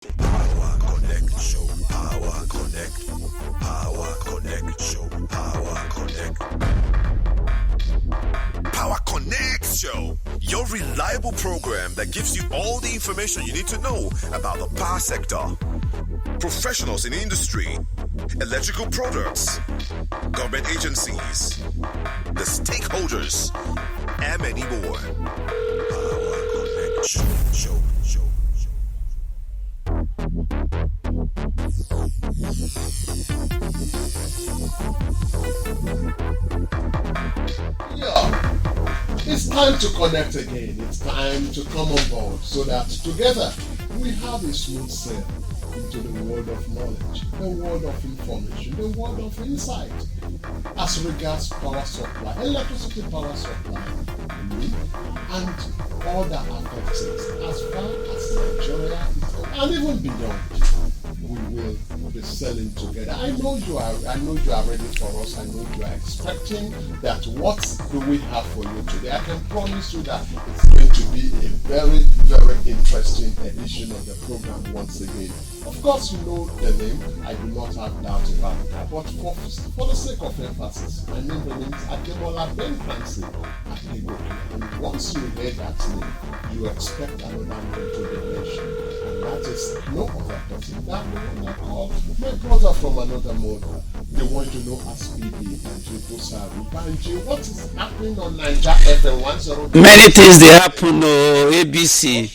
Power Connect Show. Power Connect. Power Connect Show. Power Connect. Power Connect Show. Your reliable program that gives you all the information you need to know about the power sector, professionals in the industry, electrical products, government agencies, the stakeholders, and many more. Power Connect Show. Yeah, it's time to connect again. It's time to come on board so that together we have a smooth sail into the world of knowledge, the world of information, the world of insight as regards power supply, electricity power supply, and all that affects us as far as Nigeria is concerned, and even beyond. We will be selling together. I know you are ready for us. I know you are expecting that. What do we have for you today? I can promise you that it's going to be a very, very interesting edition of the program once again. Of course, you know the name. I do not have doubt about that. But for the sake of emphasis, my name remains Ademola Ben Clancy Adegoke. And once you hear that name, you expect another name to be mentioned. And that is no other person than the one I call my brother from another mother. They want to know as BB Banji Bosari. Banji, what is happening on Niger FM 102? Many things they happen, ABC.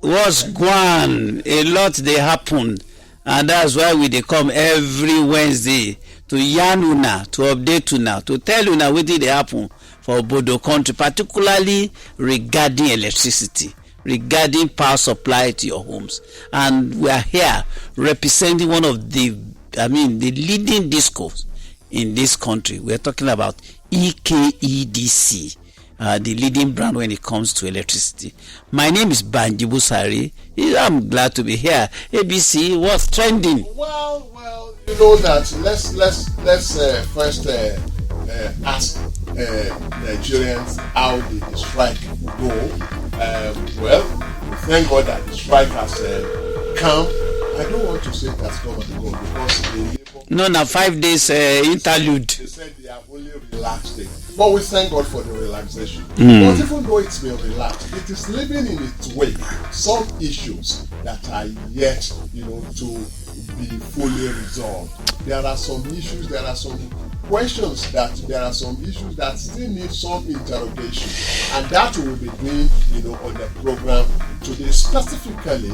What's gone? A lot they happen. And that's why they come every Wednesday to yarn una, to update una, to tell una what did they happen for Bodo country, particularly regarding electricity, regarding power supply to your homes. And we are here representing one of the leading discos in this country. We are talking about EKEDC, the leading brand when it comes to electricity. My name is Banji Bosari. I'm glad to be here. ABC, what's trending? Well, you know that. Let's first ask Nigerians how did the strike go. We thank God that the strike has come. I don't want to say it has come and gone because the labor. No, 5 days interlude. They said they have only relaxed it. But we thank God for the relaxation. But even though it's been relaxed, it is leaving in its way some issues that are yet, to be fully resolved. There are some issues, there are some questions there are some issues that still need some interrogation, and that we will be doing, on the program today. Specifically,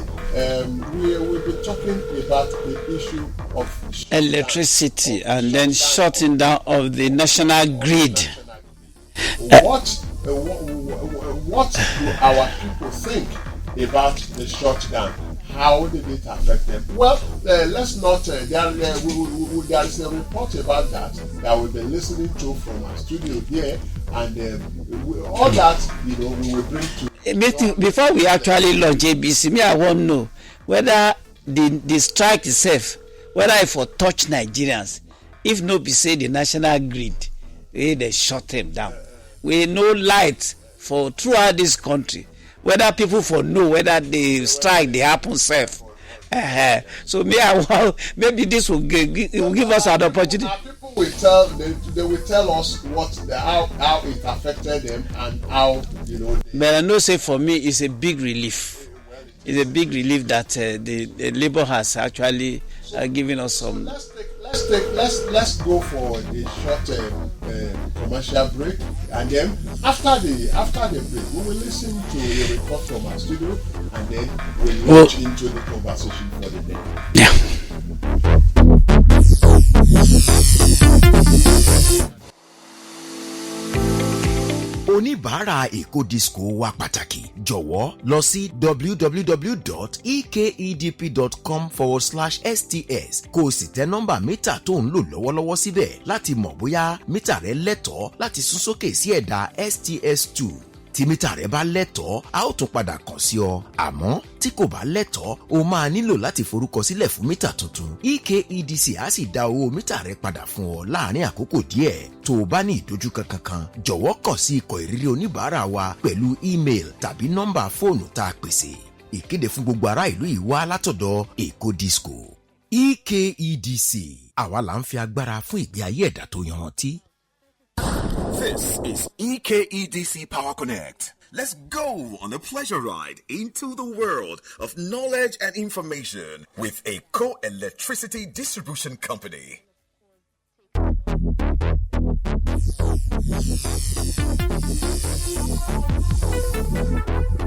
we will be talking about the issue of electricity and then shutting down of the national grid. What do our people think about the shutdown? How did it affect them? Well, let's not. There is a report about that we'll be listening to from our studio here, and all that we will bring to. Before we actually launch ABC, I want to know whether the strike itself, whether it for touch Nigerians, if no be say the national grid, they shut them down. We no light for throughout this country. Whether people for know whether the strike they happen safe. So maybe this will give us an opportunity. People will they will tell us how it affected them and how But I know say for me it's a big relief. It's a big relief that the labor has actually given us some. Let's go for a short commercial break, and then after the break we will listen to a report from our studio, and then we'll launch into the conversation for the day. Yeah. Oníbàárà Èkó Disco wa pàtàkì jọ̀wọ́ lọ sí www.ekedp.com/sts kó o sì tẹ nọ́mbà mítà tó ń lò lọ́wọ́lọ́wọ́ síbẹ̀ láti mọ̀ bóyá mítà rẹ lẹ́tọ̀ọ́ láti sún sókè sí ẹ̀dà STS2. Tí mítà rẹ bá lẹ́tọ̀ọ́ a ó tún padà kàn sí ọ, àmọ́ tí kò bá lẹ́tọ̀ọ́ o máa nílò láti forúkọ sílẹ̀ fún mítà tuntun. EKEDC á sì dá owó mítà rẹ padà fún ọ láàrin àkókò díẹ̀. Tó o bá ní ìdojúkọ kankan jọ̀wọ́ kàn sí ikọ̀ ìrírí oníbàárà wa pẹ̀lú email tàbí nọ́mbà fóònù tá a pèsè. ìkéde fún gbogbo ará ìlú yìí wá látọ̀dọ̀ Èkó Disco. EKEDC àwa là ń fi agbára fún ìgbé ayé ẹ̀dá tó yanrantí. This is EKEDC Power Connect. Let's go on a pleasure ride into the world of knowledge and information with Èkó Electricity Distribution Company.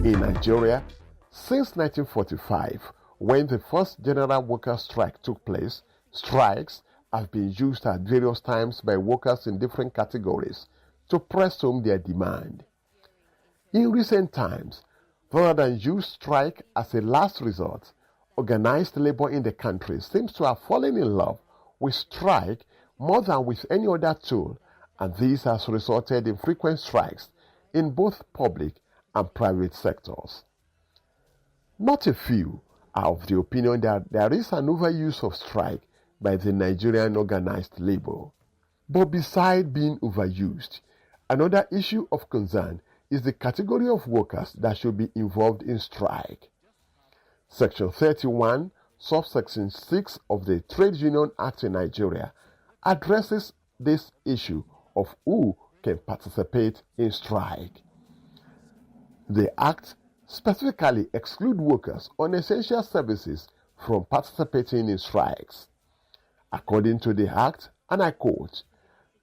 In Nigeria, since 1945, when the first general worker strike took place, strikes have been used at various times by workers in different categories to press home their demand. In recent times, rather than use strike as a last resort, organized labor in the country seems to have fallen in love with strike more than with any other tool, and this has resulted in frequent strikes in both public and private sectors. Not a few are of the opinion that there is an overuse of strike by the Nigerian organized labor. But beside being overused, another issue of concern is the category of workers that should be involved in strike. Section 31, subsection 6 of the Trade Union Act in Nigeria addresses this issue of who can participate in strike. The Act specifically excludes workers on essential services from participating in strikes. According to the Act, and I quote,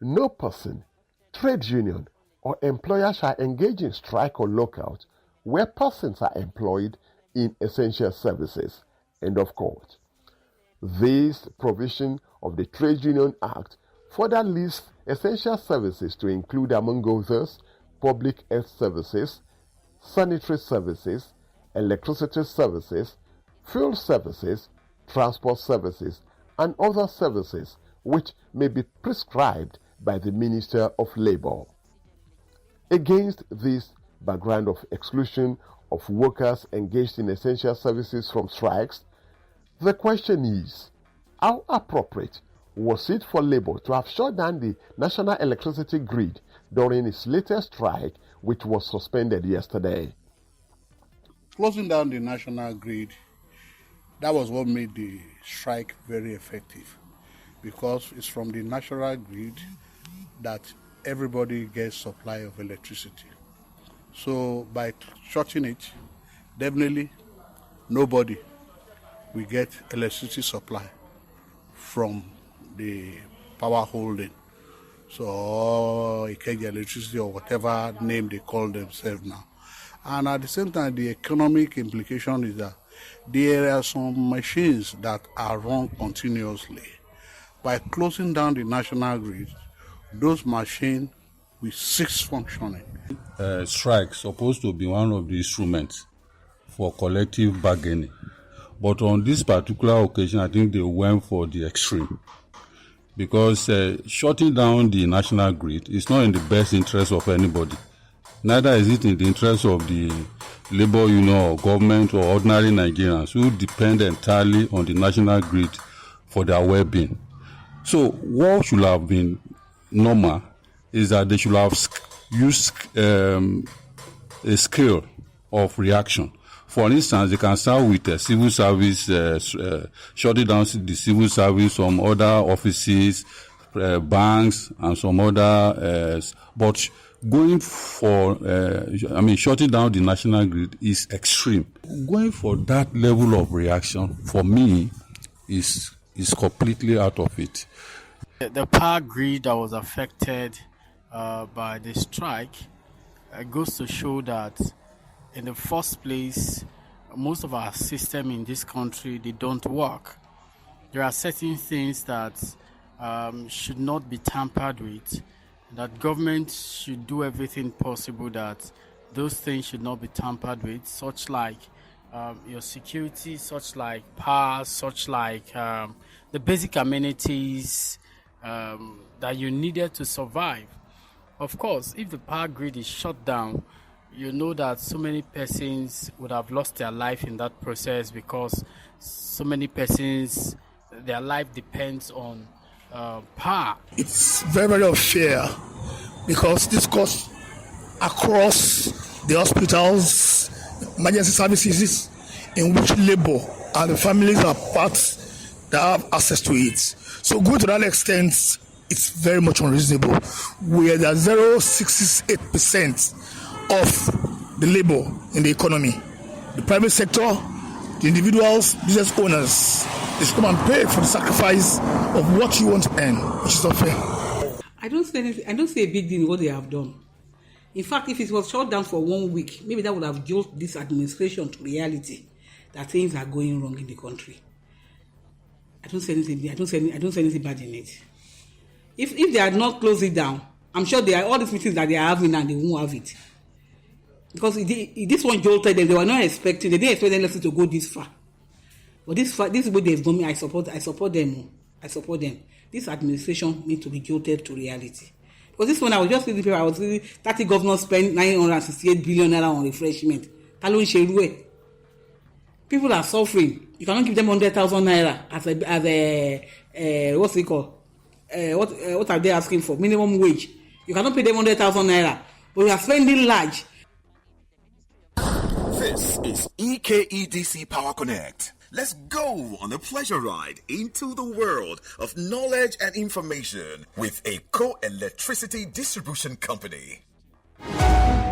"No person, trade union, or employer shall engage in strike or lockout where persons are employed in essential services." End of quote. This provision of the Trade Union Act further lists essential services to include, among others, public health services, sanitary services, electricity services, fuel services, transport services, and other services which may be prescribed by the Minister of Labour. Against this background of exclusion of workers engaged in essential services from strikes, the question is, how appropriate was it for Labour to have shut down the national electricity grid during its latest strike, which was suspended yesterday? Closing down the national grid, that was what made the strike very effective, because it's from the national grid that everybody gets supply of electricity. So by shutting it, definitely nobody will get electricity supply from the power holding. So Ikeja Electricity or whatever name they call themselves now. And at the same time, the economic implication is that there are some machines that are run continuously. By closing down the national grid, those machines will cease functioning. Strike supposed to be one of the instruments for collective bargaining. But on this particular occasion, I think they went for the extreme. Because shutting down the national grid is not in the best interest of anybody. Neither is it in the interest of the labor union or government or ordinary Nigerians who depend entirely on the national grid for their well-being. So what should have been normal is that they should have used a scale of reaction. For instance, they can start with civil service, shutting down the civil service, some other offices, banks, and some other. But going for, shutting down the national grid is extreme. Going for that level of reaction, for me, is completely out of it. The power grid that was affected by the strike goes to show that in the first place, most of our system in this country, they don't work. There are certain things that should not be tampered with, that government should do everything possible that those things should not be tampered with, such like your security, such like power, such like the basic amenities that you needed to survive. Of course, if the power grid is shut down, you know that so many persons would have lost their life in that process, because so many persons, their life depends on power. It's very, very unfair, because this goes across the hospitals, emergency services, in which labor and the families are parts that have access to it. So going to that extent, it's very much unreasonable. We are at 0.68% of the labor in the economy. The private sector, the individuals, business owners, they should come and pay for the sacrifice of what you want to earn, which is unfair. I don't see a big deal in what they have done. In fact, if it was shut down for 1 week, maybe that would have jolted this administration to reality that things are going wrong in the country. I don't see anything bad in it. If they had not closed it down, I'm sure they are all these meetings that they are having and they won't have it. Because this one jolted them. They were not expecting. They didn't expect them to go this far. But this is what they've done. I support them. This administration needs to be jolted to reality. Because this one, I was just reading the paper. I was reading 30 governors spent 968 billion naira on refreshment. People are suffering. You cannot give them 100,000 naira as a what's it called? What are they asking for? Minimum wage. You cannot pay them 100,000 naira, but you are spending large. This is EKEDC Power Connect. Let's go on a pleasure ride into the world of knowledge and information with Eco Electricity Distribution Company.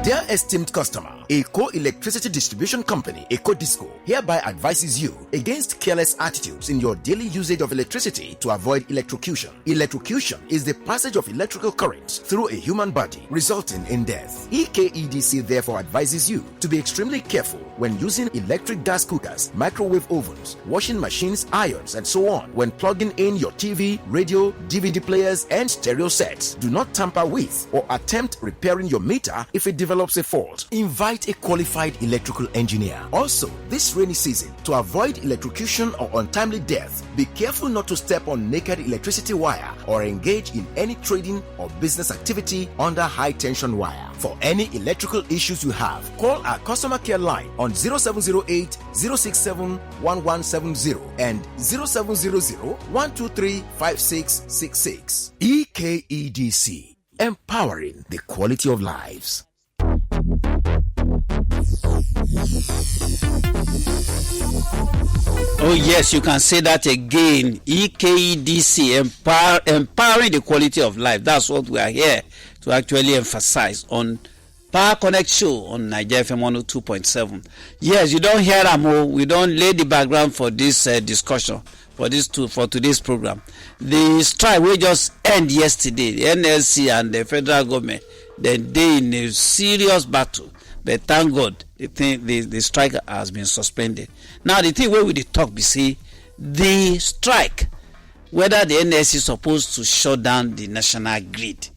Dear esteemed customer, Eco Electricity Distribution Company, EcoDisco, hereby advises you against careless attitudes in your daily usage of electricity to avoid electrocution. Electrocution is the passage of electrical currents through a human body, resulting in death. EKEDC therefore advises you to be extremely careful when using electric gas cookers, microwave ovens, washing machines, irons, and so on when plugging in your TV, radio, DVD players, and stereo sets. Do not tamper with or attempt repairing your meter if it develops a fault. Invite a qualified electrical engineer. Also, this rainy season, to avoid electrocution or untimely death, be careful not to step on naked electricity wire or engage in any trading or business activity under high tension wire. For any electrical issues you have, call our customer care line on 0708 067 1170 and 0700 123 5666. EKEDC, empowering the quality of lives. Oh yes, you can say that again. EKEDC, empowering the quality of life. That's what we are here to actually emphasize on Power Connect show on Nigeria FM 102.7. Yes, you don't hear them. We don't lay the background for this discussion for today's program. The strike we just end yesterday. The NLC and the federal government, they in a serious battle. But thank God, the strike has been suspended. Now the thing where we talk, we see the strike, whether the NLC is supposed to shut down the national grid.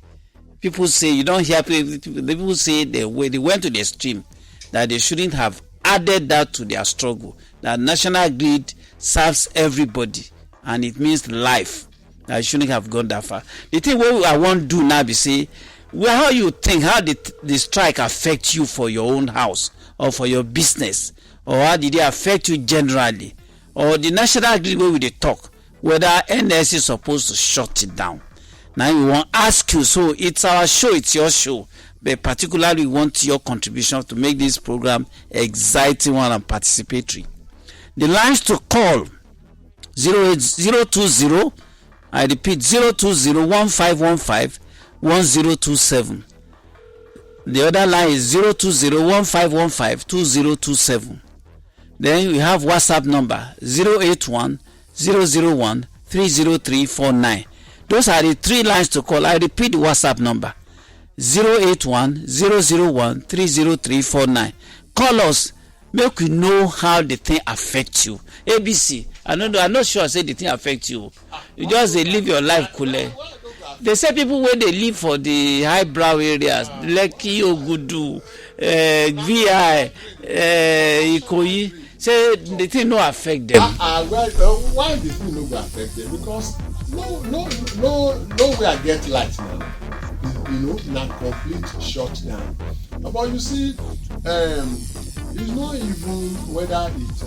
People say, you don't hear people say they went to the extreme that they shouldn't have added that to their struggle. That national grid serves everybody and it means life. That shouldn't have gone that far. The thing what I want to do now is say, well, how you think, how did the strike affect you for your own house or for your business, or how did it affect you generally, or the national grid where we dey talk whether NLC is supposed to shut it down. Now we want to ask you, so it's our show, it's your show, but particularly we want your contribution to make this program exciting one and participatory. The lines to call 020, I repeat 020-1515-1027. The other line is 020-1515-2027. Then we have WhatsApp number 081-001-30349. Those are the three lines to call. I repeat the WhatsApp number 081-001-30349. Call us, make we know how the thing affects you. ABC, I'm not sure I say the thing affects you. You just live your life coolly. They say people where they live for the highbrow areas, Lekki, Ogudu, VI, Ikoyi, say the thing no affect them. Why the thing no affect them? Because nowhere get light now. Not complete shutdown. But you see, it's not even whether it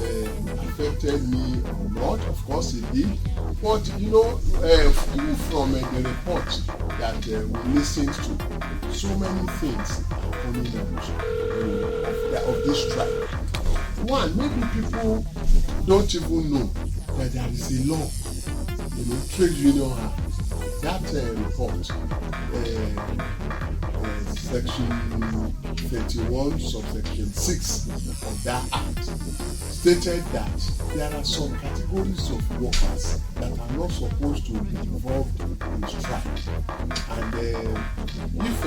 affected me or not. Of course it did. But even from the report that we listened to, so many things are coming out of this strike. One, maybe people don't even know that there is a law, Trade Union Act. That report, section 31, subsection 6 of that act, stated that there are some categories of workers that are not supposed to be involved in strike. And if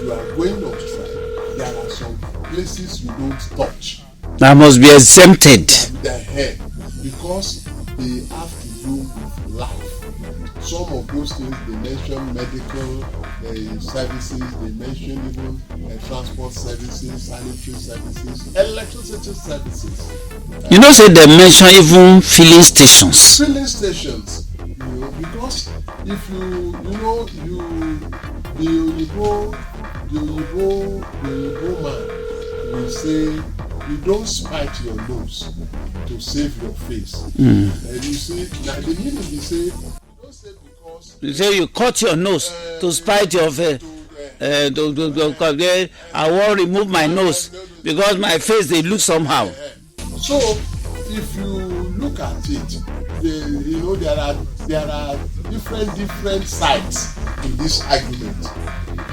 you are going on strike, there are some places you don't touch. That must be exempted. The head, because they have to do with life. Some of those things they mention medical services, they mention even transport services, sanitary services, electricity services. Say they mention even filling stations. Filling stations, because if the Oyibo man will say, you don't spite your nose to save your face. And you see, now the meaning is say, you don't say because you say you cut your nose to spite your face. I won't remove my nose because my face they look somehow. So if you look at it, there are different sides in this argument.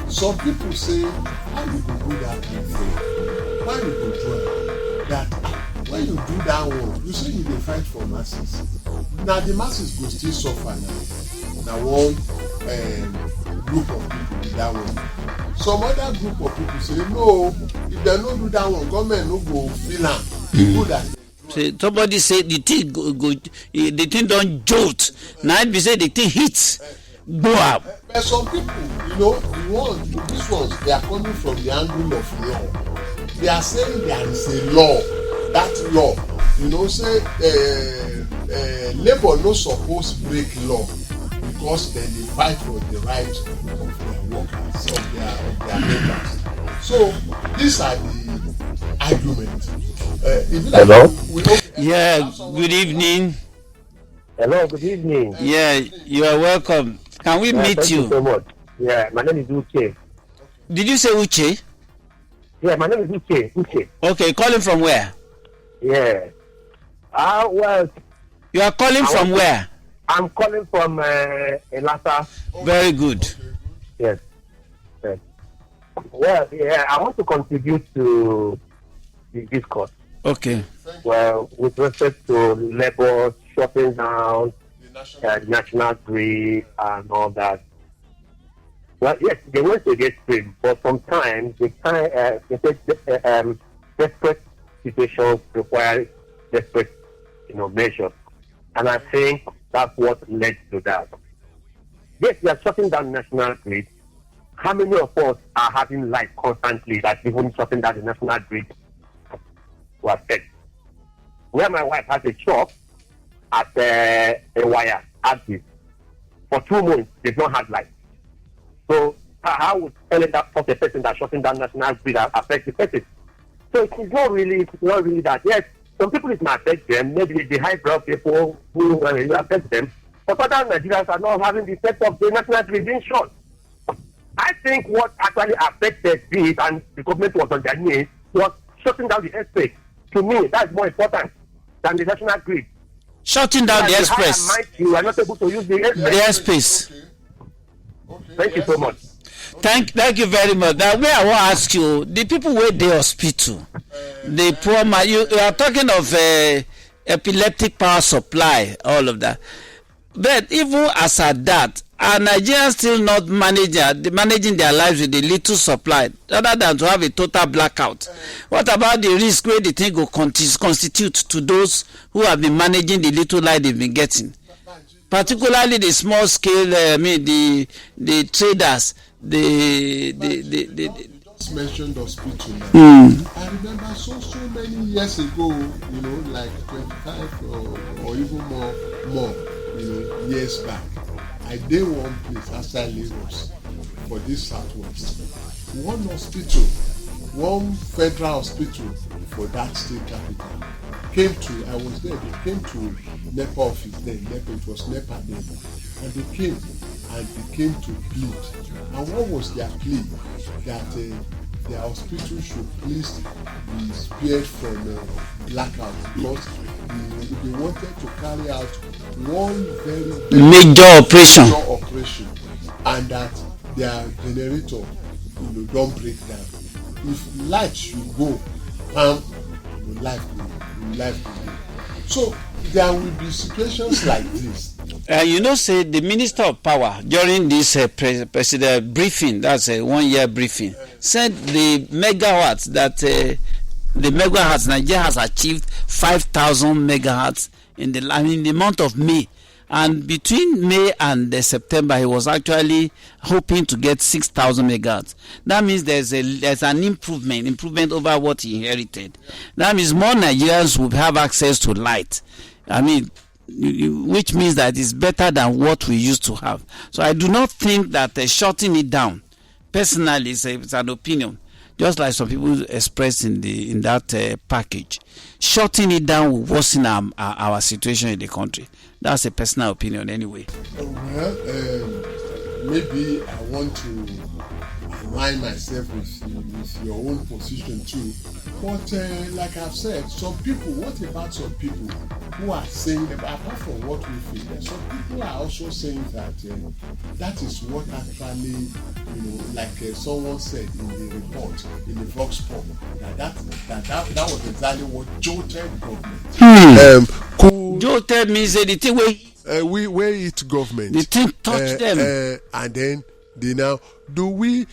Some people say, how you go do that kind of thing? Why you go do that? When you do that one, you say you dey fight for masses. Now the masses go still suffer now. Now one group of people do that one. Some other group of people say no, if they no do that one, government no go feel am. Somebody say the thing the thing don't jolt. Now it be say the thing hits. Go up. But some people, these ones, they are coming from the angle of law. They are saying there is a law. That law, say labor no suppose break law because then they fight for the right of their workers, of their members. So these are the arguments. Hello. Yeah. Good evening. Hello. Good evening. Yeah, you are welcome. Can we meet thank you? You so much. Yeah, my name is Uche. Did you say Uche? Yeah, my name is Uche. Okay, calling from where? Yeah. Well. You are calling from where? I'm calling from Elasa. Very good. Yes. Well, yeah, I want to contribute to the discourse. Okay. Well, with respect to labor shutting down, national grid and all that. Well, yes, they went to get free, but sometimes desperate situations require desperate, measures, and I think that's what led to that. Yes, we are shutting down national grid. How many of us are having light constantly that even shutting down the national grid was affect? Where my wife has a shop at a wire axis for 2 months, they've not had light. So how would telling that for the person that shutting down national grid affect the person? So it's not really that. Yes, some people it might affect them. Maybe the high blood people who affect them. But other Nigerians are not having the effect of the national grid being shut. I think what actually affected this and the government was on their knees was shutting down the airspace. To me, that's more important than the national grid. Shutting down the express. You are not able to use the airspace. Okay. Thank you so much. Thank you very much. Now, where I want to ask you, the people where they hospital, the poor man, you are talking of epileptic power supply, all of that. But even as at that, are Nigerians still not managing their lives with a little supply, rather than to have a total blackout? What about the risk where the thing will constitute to those who have been managing the little light they've been getting? Particularly the small scale, the traders, You just mentioned hospital now. I remember so many years ago, like 25 or even more, years back. I did one place outside Lagos for this Southwest. One federal hospital for that state capital I was there, they came to NEPA office then, it was NEPA then, and they came to plead. And what was their plea? That the hospital should please be spared from blackout, because they wanted to carry out one very major operation, and that their generator don't break down. If light should go, life will go. So there will be situations like this. Say the Minister of Power during this president briefing, that's a 1 year briefing, said the megawatts that Nigeria has achieved 5,000 megahertz in the month of May, and between May and September he was actually hoping to get 6,000 megahertz. That means there's an improvement over what he inherited. That means more Nigerians will have access to light. Which means that it's better than what we used to have. So I do not think that shutting it down, personally, it's an opinion, just like some people expressed in that package. Shutting it down will worsen our situation in the country. That's a personal opinion anyway. Well, maybe I want to align myself with your own position too. But like I've said, some people, what about some people who are saying, apart from what we feel, some people are also saying that that is what actually, like someone said in the report, in the Vox Pop, that was exactly what jolted government. Jolted means the thing where it government. The thing touched them. And then now, do we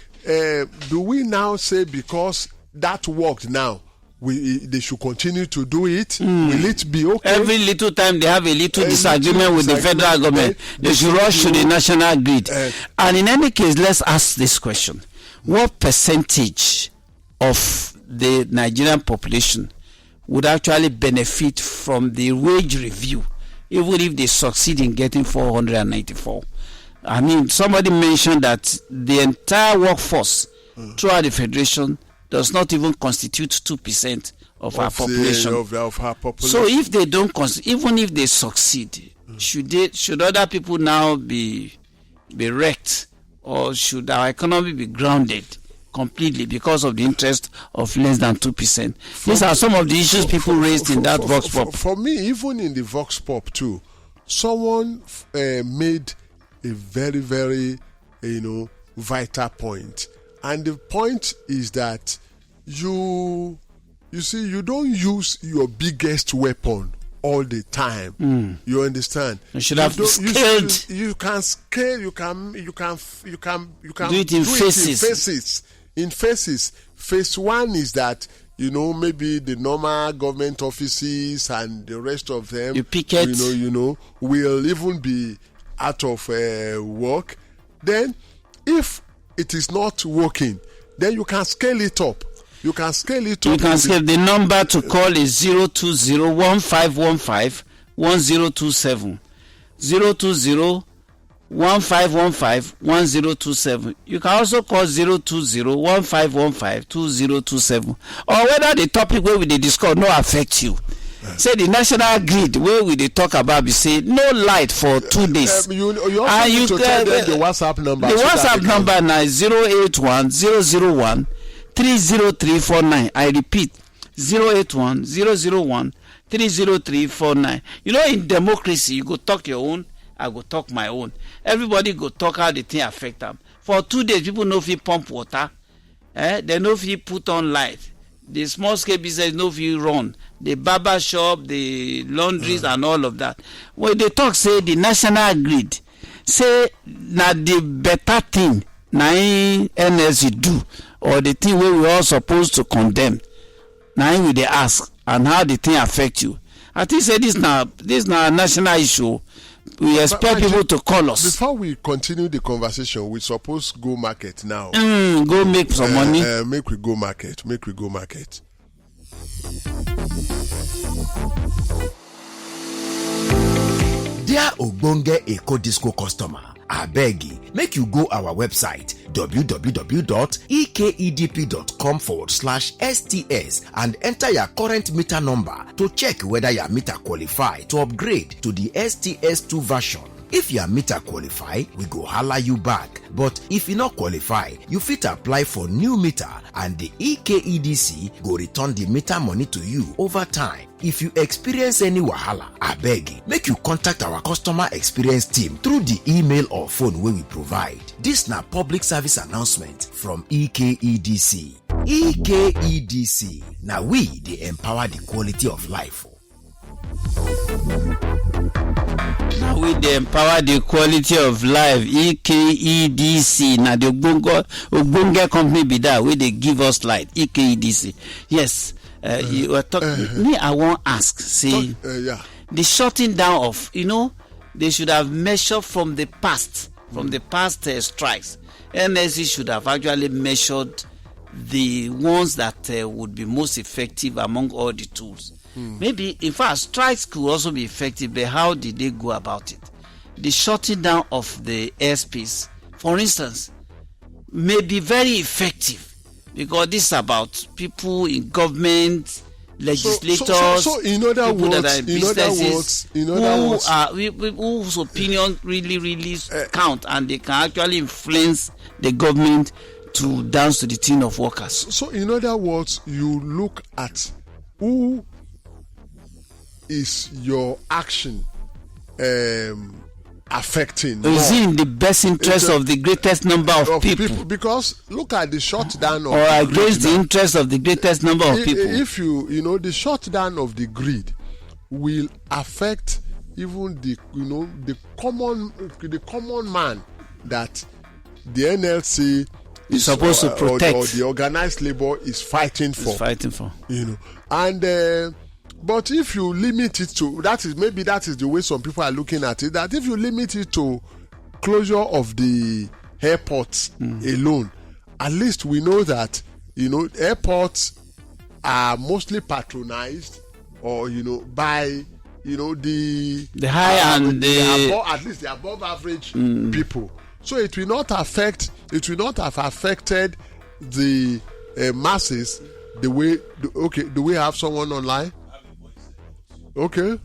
now say because that worked now, they should continue to do it? Will it be okay? Every little time they have a little disagreement with the federal government, they should rush to the national grid. And in any case, let's ask this question. What percentage of the Nigerian population would actually benefit from the wage review, even if they succeed in getting 494? Somebody mentioned that the entire workforce throughout the federation does not even constitute 2% of our population. Of our population. So if they don't, even if they succeed, should other people now be wrecked, or should our economy be grounded completely because of the interest of less than 2%? These are some of the issues people raised in that Vox Pop. For me, even in the Vox Pop too, someone made a very, very, vital point. And the point is that you see, you don't use your biggest weapon all the time. You understand? You should have scaled. You can scale. You can do it in phases. In phases. Phase one is that maybe the normal government offices and the rest of them, you picket. Will even be out of work. Then, if it is not working, then you can scale it up. You can scale it up. You can scale. The number to call is 020-1515-1027. 020-1515-1027. You can also call 020-1515-2027. Or whether the topic where we discuss no affect you. Say the national grid where we talk about, we say no light for 2 days. You also need to tell them the WhatsApp number. The WhatsApp number now is 081-001-30349. I repeat, 081-001-30349. In democracy, you go talk your own, I go talk my own. Everybody go talk how the thing affect them. For 2 days, people know if you pump water, they know if you put on light. The small scale business know if you run. The barber shop, the laundries, and all of that. When they talk, say the national grid, say na the better thing na NSC do, or the thing where we all supposed to condemn. Now we they ask, and how the thing affect you. I think say this now a national issue. We expect people to call us. Before we continue the conversation, we suppose go market now. Go make some money. Make we go market. Dear Ogbonge Eco Disco customer, abeg make you go our website www.ekedp.com/sts and enter your current meter number to check whether your meter qualify to upgrade to the STS2 version. If your meter qualify, we go holla you back. But if you not qualify, you fit apply for new meter and the EKEDC go return the meter money to you over time. If you experience any wahala, abeg, make you contact our customer experience team through the email or phone wey we provide. This na public service announcement from EKEDC. EKEDC, na we dey empower the quality of life. Now we dey empower the quality of life. EKEDC. Now the Ogbonge company be that where they give us light. EKEDC. Yes. You were talking. Me, I won't ask. See, the shutting down of, they should have measured from the past, strikes. NSC should have actually measured the ones that would be most effective among all the tools. Maybe, in fact, strikes could also be effective, but how did they go about it? The shutting down of the airspace, for instance, may be very effective because this is about people in government, legislators, so in other people words, that are in businesses, whose opinion really count, and they can actually influence the government to dance to the tune of workers. So in other words, you look at who is your action affecting? Is it in the best interest of the greatest number of people? Because look at the shutdown of or against the interest of the greatest number of people. If the shutdown of the grid will affect even the common man that the NLC is supposed to protect, or the organized labor is fighting for. And but if you limit it to that is the way some people are looking at it, that if you limit it to closure of the airports alone, at least we know that airports are mostly patronized or by the high and at least the above average people. So it will not have affected the masses the way. Okay, do we have someone online? Okay.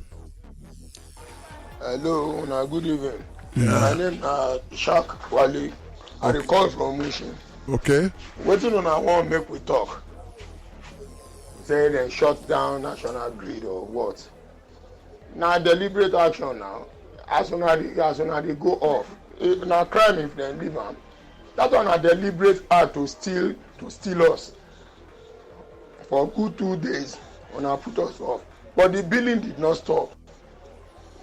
Hello, good evening. My name is Shak Wali. I recall from Mission. Okay. Waiting on I want to make we talk. Say they shut down national grid or what? Now deliberate action now. As soon as they go off, it's not crime if they leave them. That one a deliberate act to steal us. For good 2 days, when I put us off. But the billing did not stop.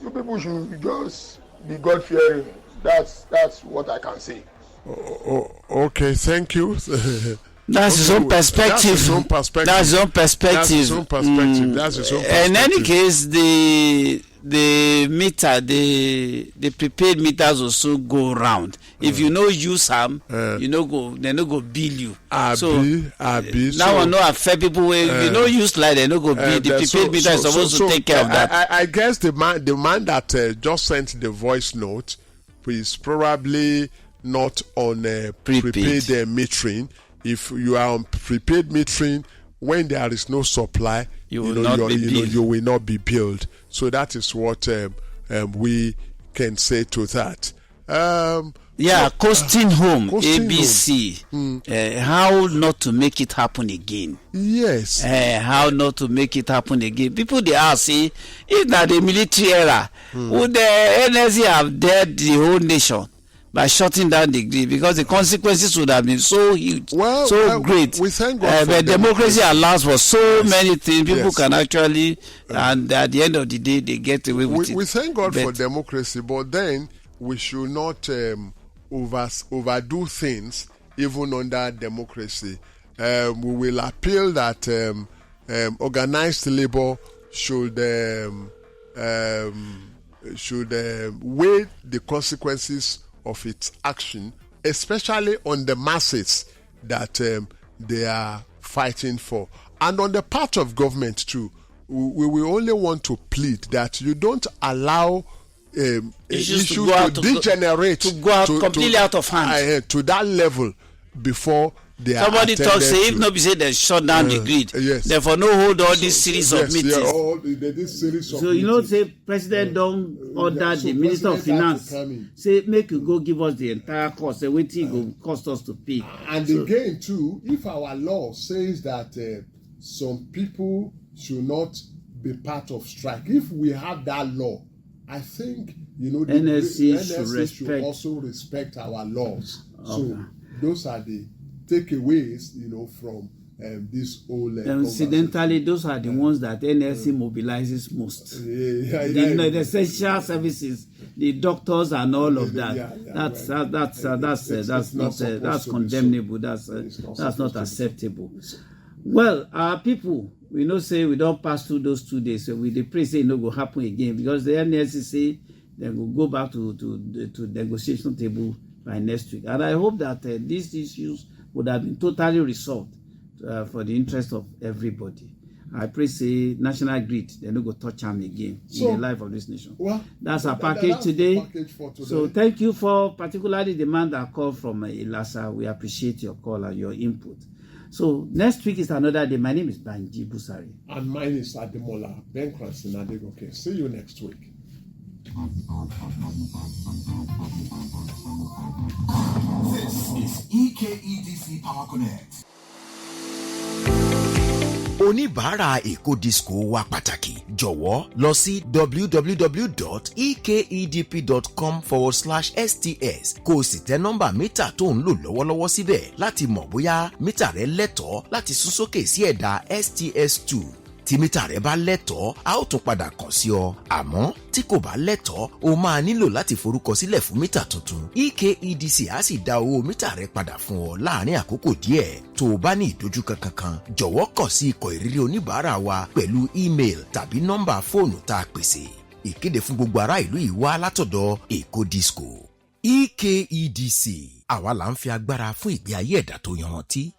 You people should just be God-fearing. That's what I can say. Okay, thank you. That's his own perspective. That's his own perspective. In any case, the meter, the prepaid meters also go round. If you no use them, they no go bill you. Now will not affect people. If you no use light, they no go bill. The prepaid meter is supposed to take care of that. I guess the man that just sent the voice note is probably not on prepaid metering. If you are on prepaid metering, when there is no supply, you will not be billed. So that is what we can say to that. Costing home, ABC. How not to make it happen again? Yes. How not to make it happen again? People they ask, if that the military era, would the NSC have dead the whole nation by shutting down the grid? Because the consequences would have been so huge, great. We thank God but democracy allows for so many things. People can actually, and at the end of the day, they get away with it. We thank God for democracy, but then we should not overdo things even under democracy. We will appeal that organized labor should weigh the consequences of its action, especially on the masses that they are fighting for. And on the part of government too, we will only want to plead that you don't allow issues to degenerate, to go out completely out of hand to that level before somebody talk say if no be say dem shut down the grid, therefore no hold all this series of meetings. So you know say president don order the minister of finance say make you go give us the entire cost, say wetin go cost us to pay. And again too, if our law says that some people should not be part of strike, if we have that law, I think the NSC should also respect our laws. Okay. So those are the takeaways, from this whole. Incidentally, those are the ones that NSC mobilizes most. The essential services, the doctors and all of that. That's condemnable. That's not acceptable. Well, our people, we know say we don't pass through those 2 days, so we pray say no go happen again, because the NSC say they will go back to negotiation table by next week, and I hope that these issues would have been totally resolved for the interest of everybody. I pray say National Grid they no go touch them again in the life of this nation. Well, that's our package today. So thank you for particularly the man that called from Ilasa. We appreciate your call and your input. So next week is another day. My name is Banji Busari. And mine is Ademola Ben Cranston Adegoke. See you next week. This is EKEDC Power Connect. Oníbàárà Èkó Disco wa pàtàkì jọ̀wọ́ lọ sí www.ekedp.com/sts kó o sì tẹ nọ́mbà mítà tó ń lò lọ́wọ́lọ́wọ́ síbẹ̀ láti mọ̀ bóyá mítà rẹ lẹ́tọ̀ọ́ láti sún sókè sí ẹ̀dà STS2. Tí mítà rẹ bá lẹ́tọ̀ọ́, a ó tún padà kàn sí ọ. Àmọ́ tí kò bá lẹ́tọ̀ọ́, o máa nílò láti forúkọ sílẹ̀ fún mítà tuntun. EKEDC á sì dá owó mítà rẹ padà fún ọ láàárín àkókò díẹ̀. Tó o bá ní ìdojúkọ kankan, jọ̀wọ́ kàn sí ikọ̀ ìrírí oníbàárà wa pẹ̀lú email tàbí nọ́mbà fóònù tá a pèsè. Ìkéde fún gbogbo ará ìlú yìí wá látọ̀dọ̀ Èkó Disco. EKEDC, àwa là ń fi agbára fún ìgbé ayé ẹ̀dá tó yanrantí.